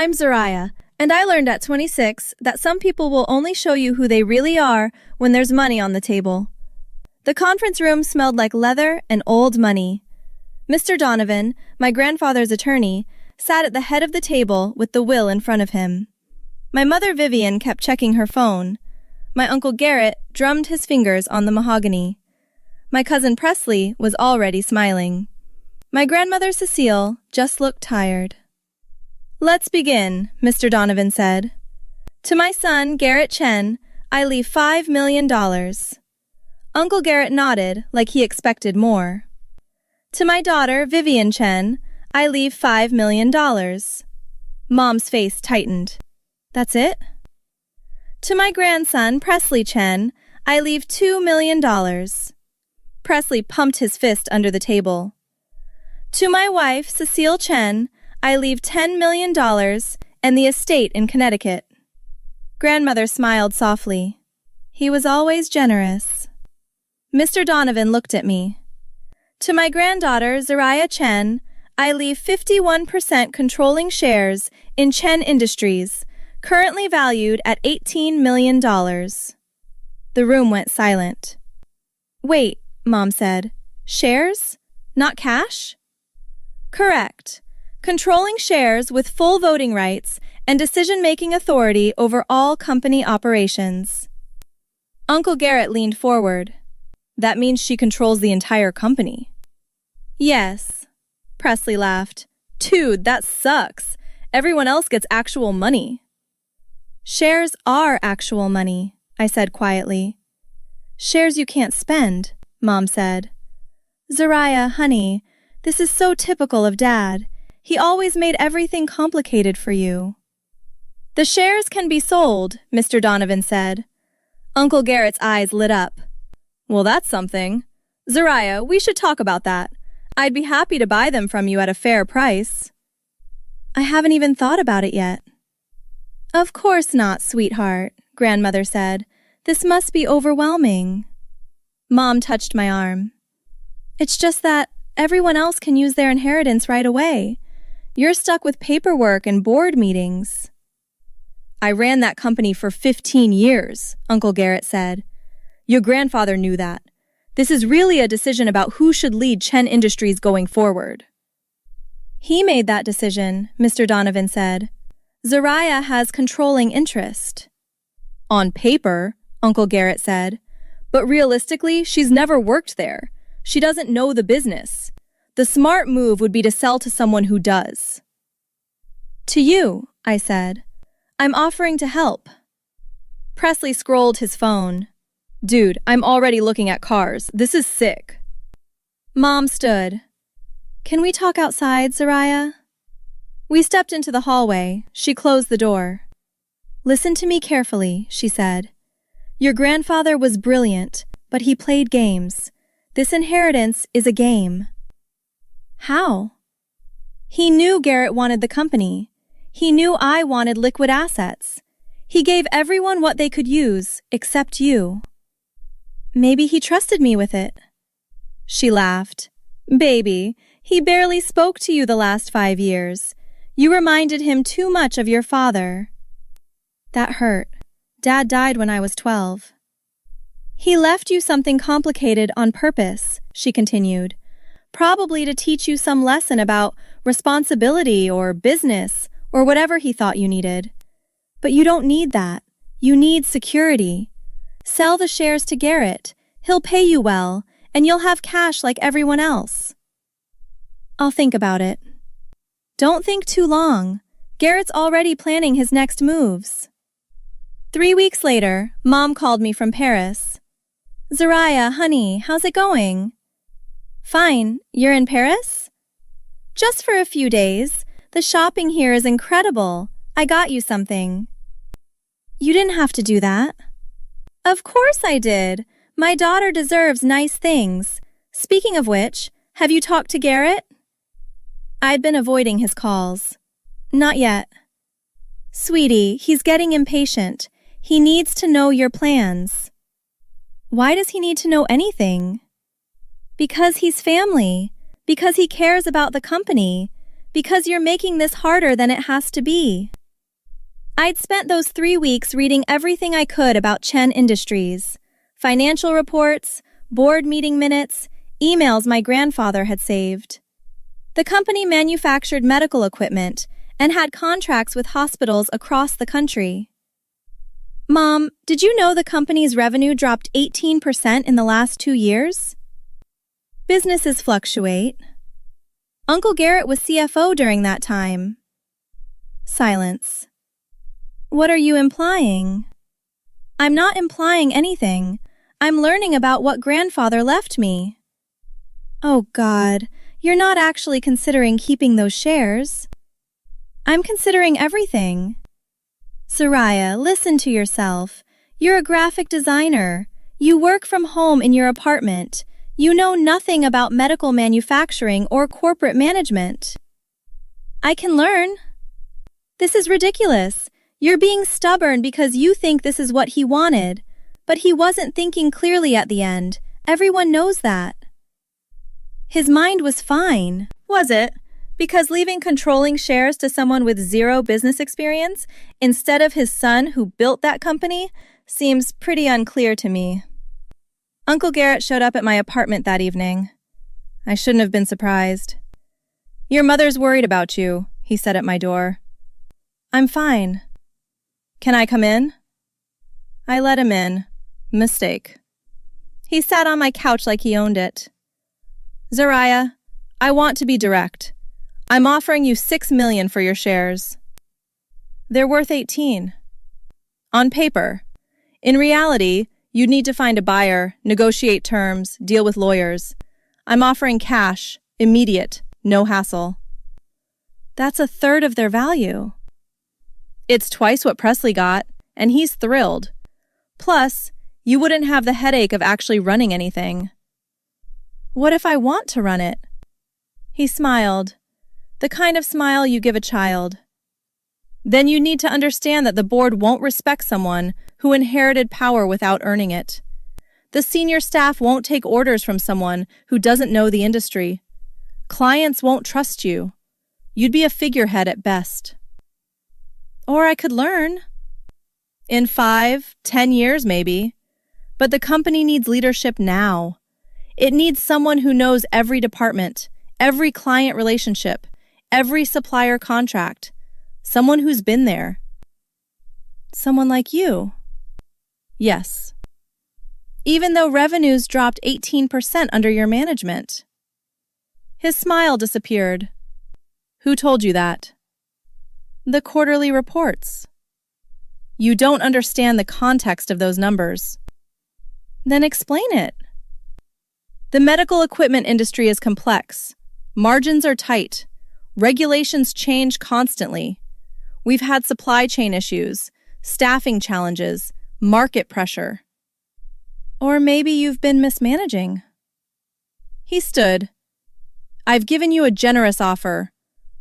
I'm Zariah, and I learned at 26 that some people will only show you who they really are when there's money on the table. The conference room smelled like leather and old money. Mr. Donovan, my grandfather's attorney, sat at the head of the table with the will in front of him. My mother Vivian kept checking her phone. My Uncle Garrett drummed his fingers on the mahogany. My cousin Presley was already smiling. My grandmother Cecile just looked tired. "Let's begin," Mr. Donovan said. "To my son, Garrett Chen, I leave $5 million. Uncle Garrett nodded like he expected more. "To my daughter, Vivian Chen, I leave $5 million. Mom's face tightened. "That's it?" "To my grandson, Presley Chen, I leave $2 million. Presley pumped his fist under the table. "To my wife, Cecile Chen, I leave $10 million and the estate in Connecticut." Grandmother smiled softly. He was always generous. Mr. Donovan looked at me. "To my granddaughter, Zariah Chen, I leave 51% controlling shares in Chen Industries, currently valued at $18 million. The room went silent. "Wait," Mom said. "Shares? Not cash?" "Correct. Controlling shares with full voting rights and decision-making authority over all company operations." Uncle Garrett leaned forward. "That means she controls the entire company." "Yes." Presley laughed. "Dude, that sucks. Everyone else gets actual money." "Shares are actual money," I said quietly. "Shares you can't spend," Mom said. "Zariah, honey, this is so typical of Dad. He always made everything complicated for you." "The shares can be sold," Mr. Donovan said. Uncle Garrett's eyes lit up. "Well, that's something. Zariah, we should talk about that. I'd be happy to buy them from you at a fair price." "I haven't even thought about it yet." "Of course not, sweetheart," Grandmother said. "This must be overwhelming." Mom touched my arm. "It's just that everyone else can use their inheritance right away. You're stuck with paperwork and board meetings." "I ran that company for 15 years, Uncle Garrett said. "Your grandfather knew that. This is really a decision about who should lead Chen Industries going forward." "He made that decision," Mr. Donovan said. "Zariah has controlling interest." "On paper," Uncle Garrett said. "But realistically, she's never worked there. She doesn't know the business. The smart move would be to sell to someone who does." "To you," I said. "I'm offering to help." Presley scrolled his phone. "Dude, I'm already looking at cars. This is sick." Mom stood. "Can we talk outside, Zariah?" We stepped into the hallway. She closed the door. "Listen to me carefully," she said. "Your grandfather was brilliant, but he played games. This inheritance is a game." "How?" "He knew Garrett wanted the company. He knew I wanted liquid assets. He gave everyone what they could use, except you." "Maybe he trusted me with it." She laughed. "Baby, he barely spoke to you the last 5 years. You reminded him too much of your father." That hurt. Dad died when I was 12. "He left you something complicated on purpose," she continued. "Probably to teach you some lesson about responsibility or business or whatever he thought you needed. But you don't need that. You need security. Sell the shares to Garrett. He'll pay you well, and you'll have cash like everyone else." "I'll think about it." "Don't think too long. Garrett's already planning his next moves." 3 weeks later, Mom called me from Paris. "Zariah, honey, how's it going?" "Fine. You're in Paris?" "Just for a few days. The shopping here is incredible. I got you something." "You didn't have to do that." "Of course I did. My daughter deserves nice things. Speaking of which, have you talked to Garrett?" I'd been avoiding his calls. "Not yet." "Sweetie, he's getting impatient. He needs to know your plans." "Why does he need to know anything?" "Because he's family. Because he cares about the company. Because you're making this harder than it has to be. I'd spent those 3 weeks reading everything I could about Chen Industries. Financial reports, board meeting minutes, emails my grandfather had saved. The company manufactured medical equipment and had contracts with hospitals across the country. Mom, did you know the company's revenue dropped 18% in the last 2 years? Businesses fluctuate. Uncle Garrett was CFO during that time. Silence. What are you implying? I'm not implying anything. I'm learning about what grandfather left me. Oh God, you're not actually considering keeping those shares. I'm considering everything. Soraya, listen to yourself. You're a graphic designer. You work from home in your apartment. You know nothing about medical manufacturing or corporate management. I can learn. This is ridiculous. You're being stubborn because you think this is what he wanted. But he wasn't thinking clearly at the end. Everyone knows that. His mind was fine. Was it? Because leaving controlling shares to someone with zero business experience instead of his son who built that company seems pretty unclear to me. Uncle Garrett showed up at my apartment that evening. I shouldn't have been surprised. Your mother's worried about you, he said at my door. I'm fine. Can I come in? I let him in. Mistake. He sat on my couch like he owned it. Soraya, I want to be direct. I'm offering you $6 million for your shares. They're worth 18. On paper. In reality, you'd need to find a buyer, negotiate terms, deal with lawyers. I'm offering cash, immediate, no hassle. That's a third of their value. It's twice what Presley got, and he's thrilled. Plus, you wouldn't have the headache of actually running anything. What if I want to run it? He smiled. The kind of smile you give a child. Then you need to understand that the board won't respect someone who inherited power without earning it. The senior staff won't take orders from someone who doesn't know the industry. Clients won't trust you. You'd be a figurehead at best. Or I could learn. In 5, 10 years maybe. But the company needs leadership now. It needs someone who knows every department, every client relationship, every supplier contract. Someone who's been there. Someone like you. Yes. Even though revenues dropped 18% under your management. His smile disappeared. Who told you that? The quarterly reports. You don't understand the context of those numbers. Then explain it. The medical equipment industry is complex. Margins are tight. Regulations change constantly. We've had supply chain issues, staffing challenges, market pressure. Or maybe you've been mismanaging. He stood. I've given you a generous offer.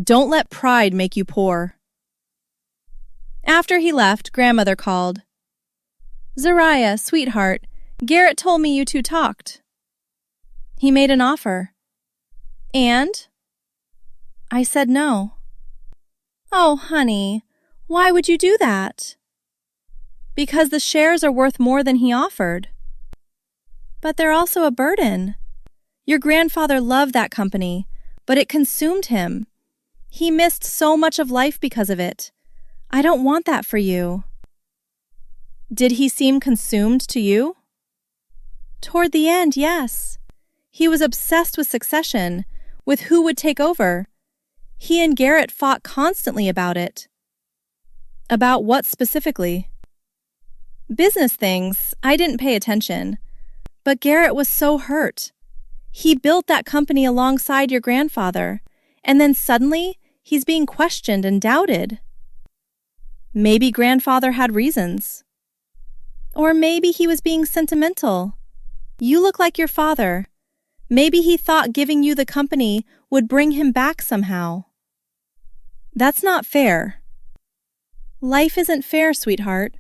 Don't let pride make you poor. After he left, Grandmother called. Soraya, sweetheart, Garrett told me you two talked. He made an offer. And? I said no. Oh, honey, why would you do that? Because the shares are worth more than he offered. But they're also a burden. Your grandfather loved that company, but it consumed him. He missed so much of life because of it. I don't want that for you. Did he seem consumed to you? Toward the end, yes. He was obsessed with succession, with who would take over. He and Garrett fought constantly about it. About what specifically? Business things. I didn't pay attention. But Garrett was so hurt. He built that company alongside your grandfather, and then suddenly he's being questioned and doubted. Maybe grandfather had reasons. Or maybe he was being sentimental. You look like your father. Maybe he thought giving you the company would bring him back somehow. That's not fair. Life isn't fair, sweetheart,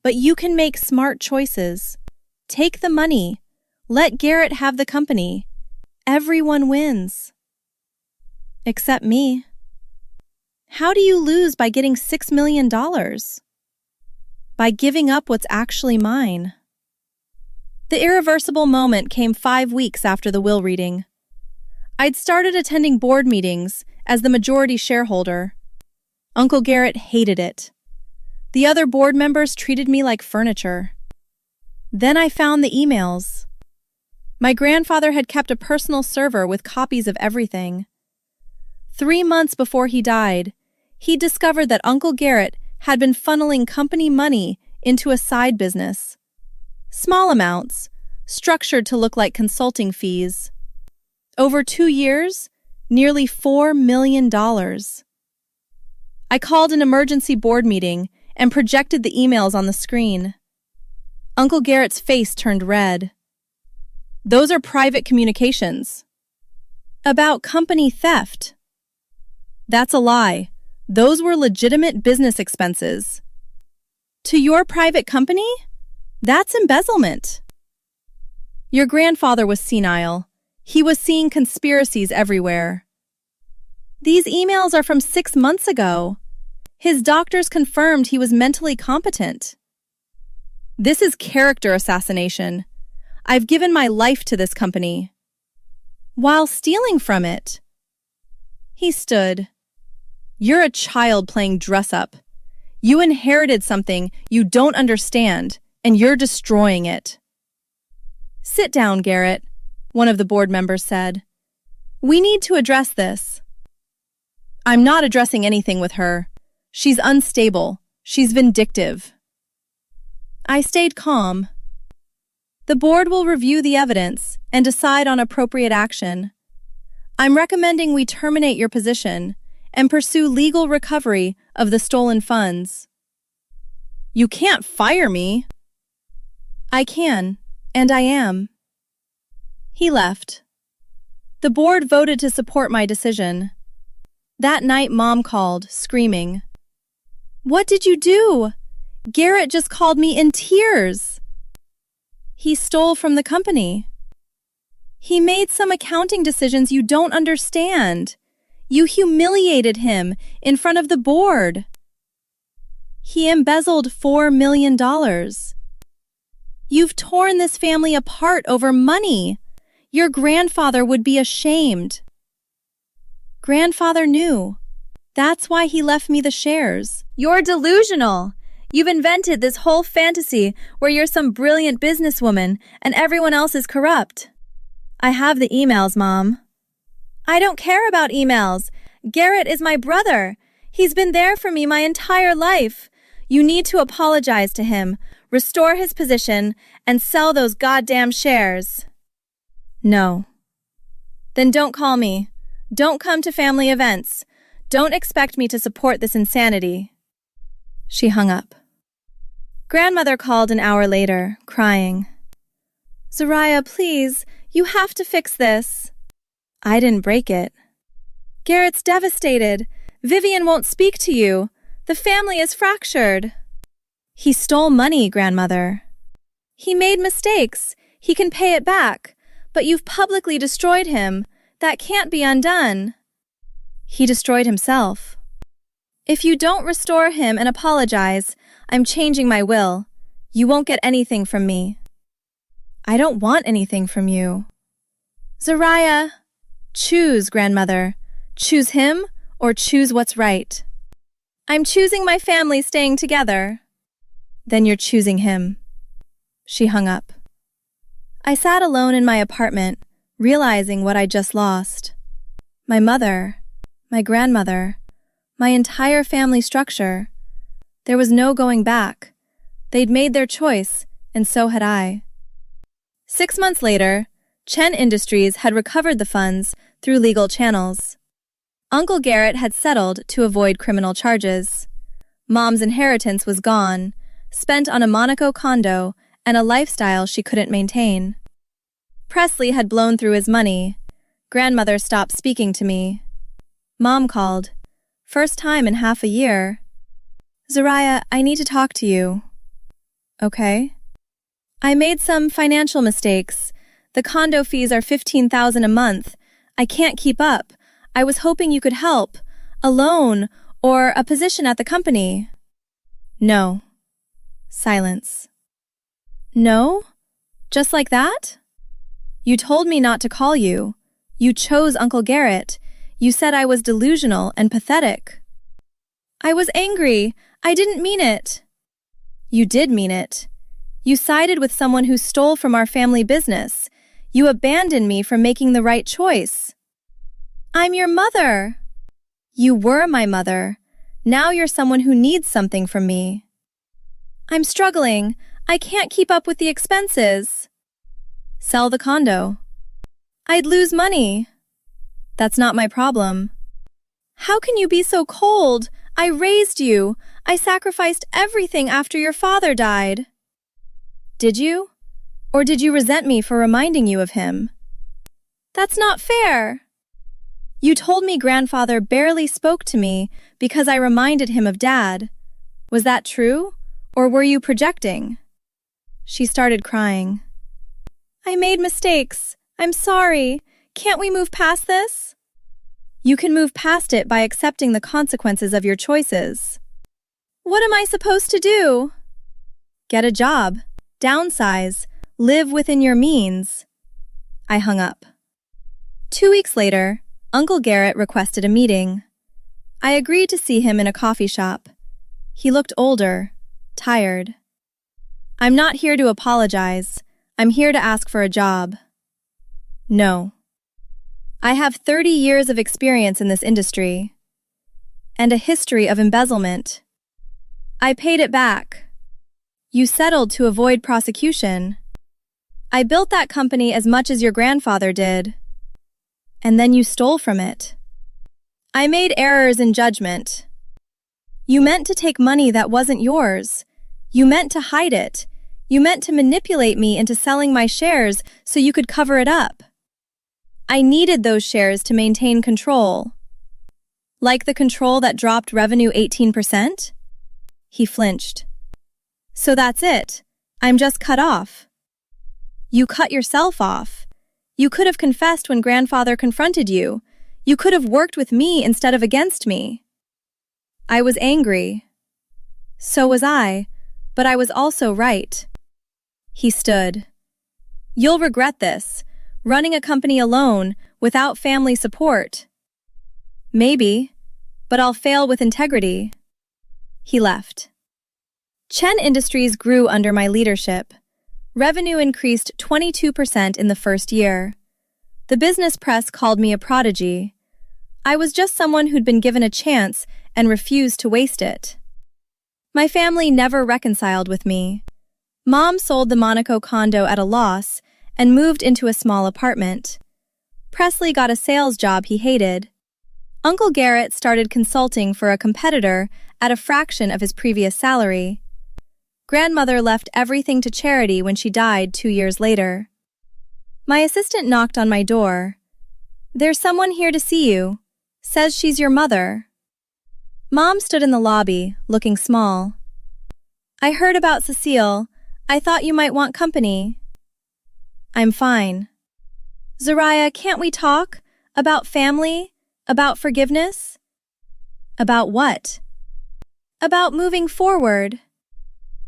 but you can make smart choices. Take the money. Let Garrett have the company. Everyone wins. Except me. How do you lose by getting $6 million? By giving up what's actually mine. The irreversible moment came 5 weeks after the will reading. I'd started attending board meetings as the majority shareholder. Uncle Garrett hated it. The other board members treated me like furniture. Then I found the emails. My grandfather had kept a personal server with copies of everything. 3 months before he died, he discovered that Uncle Garrett had been funneling company money into a side business. Small amounts, structured to look like consulting fees. Over 2 years, nearly $4 million. I called an emergency board meeting and projected the emails on the screen. Uncle Garrett's face turned red. Those are private communications. About company theft. That's a lie. Those were legitimate business expenses. To your private company? That's embezzlement. Your grandfather was senile. He was seeing conspiracies everywhere. These emails are from 6 months ago. His doctors confirmed he was mentally competent. This is character assassination. I've given my life to this company. While stealing from it. He stood. You're a child playing dress-up. You inherited something you don't understand, and you're destroying it. Sit down, Garrett, one of the board members said. We need to address this. I'm not addressing anything with her. She's unstable. She's vindictive. I stayed calm. The board will review the evidence and decide on appropriate action. I'm recommending we terminate your position and pursue legal recovery of the stolen funds. You can't fire me. I can, and I am. He left. The board voted to support my decision. That night, Mom called, screaming. What did you do? Garrett just called me in tears. He stole from the company. He made some accounting decisions you don't understand. You humiliated him in front of the board. He embezzled $4 million. You've torn this family apart over money. Your grandfather would be ashamed. Grandfather knew. That's why he left me the shares. You're delusional. You've invented this whole fantasy where you're some brilliant businesswoman and everyone else is corrupt. I have the emails, Mom. I don't care about emails. Garrett is my brother. He's been there for me my entire life. You need to apologize to him, restore his position, and sell those goddamn shares. No. Then don't call me. Don't come to family events. Don't expect me to support this insanity. She hung up. Grandmother called an hour later, crying. Zariah, please, you have to fix this. I didn't break it. Garrett's devastated. Vivian won't speak to you. The family is fractured. He stole money, Grandmother. He made mistakes. He can pay it back. But you've publicly destroyed him. That can't be undone. He destroyed himself. If you don't restore him and apologize, I'm changing my will. You won't get anything from me. I don't want anything from you. Zariah, choose, Grandmother. Choose him or choose what's right. I'm choosing my family staying together. Then you're choosing him. She hung up. I sat alone in my apartment, realizing what I'd just lost. My mother, my grandmother, my entire family structure. There was no going back. They'd made their choice, and so had I. 6 months later, Chen Industries had recovered the funds through legal channels. Uncle Garrett had settled to avoid criminal charges. Mom's inheritance was gone, spent on a Monaco condo and a lifestyle she couldn't maintain. Presley had blown through his money. Grandmother stopped speaking to me. Mom called. First time in half a year. Zariah, I need to talk to you. Okay. I made some financial mistakes. The condo fees are $15,000 a month. I can't keep up. I was hoping you could help. A loan Or a position at the company? No. Silence. No? Just like that? You told me not to call you. You chose Uncle Garrett. You said I was delusional and pathetic. I was angry. I didn't mean it. You did mean it. You sided with someone who stole from our family business. You abandoned me from making the right choice. I'm your mother. You were my mother. Now you're someone who needs something from me. I'm struggling. I can't keep up with the expenses. Sell the condo. I'd lose money. That's not my problem. How can you be so cold? I raised you. I sacrificed everything after your father died. Did you? Or did you resent me for reminding you of him? That's not fair. You told me grandfather barely spoke to me because I reminded him of Dad. Was that true? Or were you projecting? She started crying. I made mistakes. I'm sorry. Can't we move past this? You can move past it by accepting the consequences of your choices. What am I supposed to do? Get a job, downsize, live within your means. I hung up. 2 weeks later, Uncle Garrett requested a meeting. I agreed to see him in a coffee shop. He looked older, tired. I'm not here to apologize. I'm here to ask for a job. No. I have 30 years of experience in this industry and a history of embezzlement. I paid it back. You settled to avoid prosecution. I built that company as much as your grandfather did. And then you stole from it. I made errors in judgment. You meant to take money that wasn't yours. You meant to hide it. You meant to manipulate me into selling my shares so you could cover it up. I needed those shares to maintain control. Like the control that dropped revenue 18%? He flinched. So that's it. I'm just cut off. You cut yourself off. You could have confessed when grandfather confronted you. You could have worked with me instead of against me. I was angry. So was I, but I was also right. He stood. You'll regret this, running a company alone, without family support. Maybe, but I'll fail with integrity. He left. Chen Industries grew under my leadership. Revenue increased 22% in the first year. The business press called me a prodigy. I was just someone who'd been given a chance and refused to waste it. My family never reconciled with me. Mom sold the Monaco condo at a loss and moved into a small apartment. Presley got a sales job he hated. Uncle Garrett started consulting for a competitor at a fraction of his previous salary. Grandmother left everything to charity when she died 2 years later. My assistant knocked on my door. There's someone here to see you. Says she's your mother. Mom stood in the lobby, looking small. I heard about Cecile. I thought you might want company. I'm fine. Zariah, can't we talk? About family? About forgiveness? About what? About moving forward.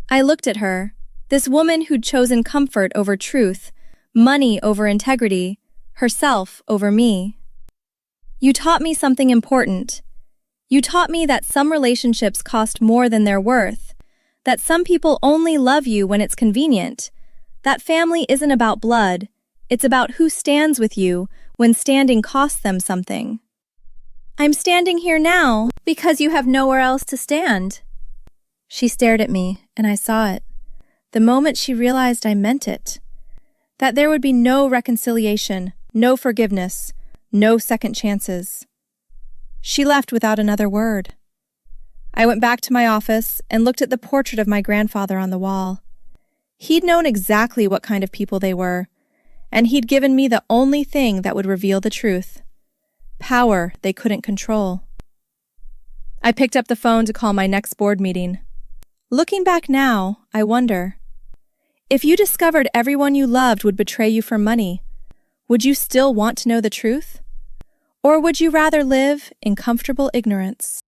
I looked at her, this woman who'd chosen comfort over truth, money over integrity, herself over me. You taught me something important. You taught me that some relationships cost more than they're worth, that some people only love you when it's convenient, that family isn't about blood, it's about who stands with you when standing costs them something. I'm standing here now because you have nowhere else to stand. She stared at me, and I saw it. The moment she realized I meant it. That there would be no reconciliation, no forgiveness, no second chances. She left without another word. I went back to my office and looked at the portrait of my grandfather on the wall. He'd known exactly what kind of people they were, and he'd given me the only thing that would reveal the truth. Power they couldn't control. I picked up the phone to call my next board meeting. Looking back now, I wonder, if you discovered everyone you loved would betray you for money, would you still want to know the truth? Or would you rather live in comfortable ignorance?